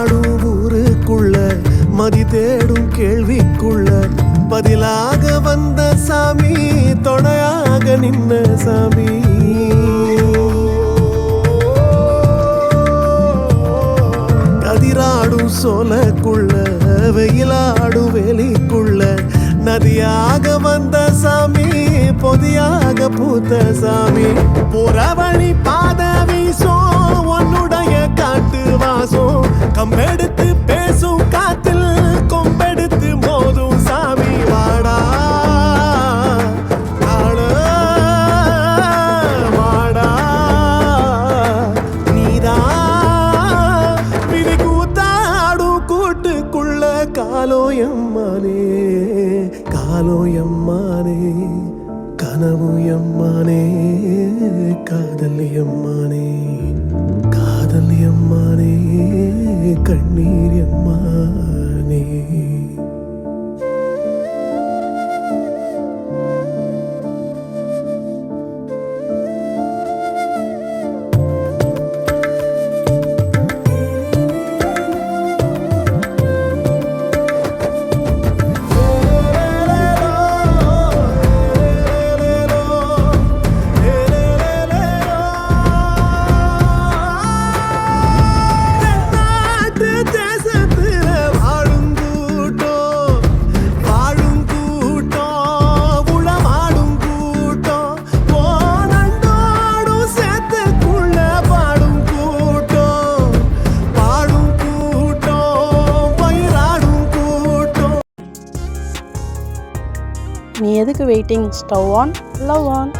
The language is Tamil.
பாடும் ஊருக்குள்ள மதி தேடும் கேள்விக்குள்ள பதிலாக வந்த சாமி, துணையாக நின்ன சாமி. கதிராடும் சோலக்குள்ள வெயிலாடும் வேலிக்குள்ள நதியாக வந்த சாமி, பொதியாக பூத்த சாமி. புறவழி பாத வீசும் உன்னுடைய காட்டு வாசம், கம்பெடுத்து பேசும் காத்தில் கொம்பெடுத்து மோதும் சாமி. வாடா வாடா நீதான் விதி கூத்தாடும் கூட்டுக்குள்ள காலோயம்மானே, காலோயம்மானே, கனவு எம்மானே, காதல் எம்மானே, காதல் எம்மானே, கண்ணீர் எம்மானே. நீ எதுக்கு waiting? Stove on, love on.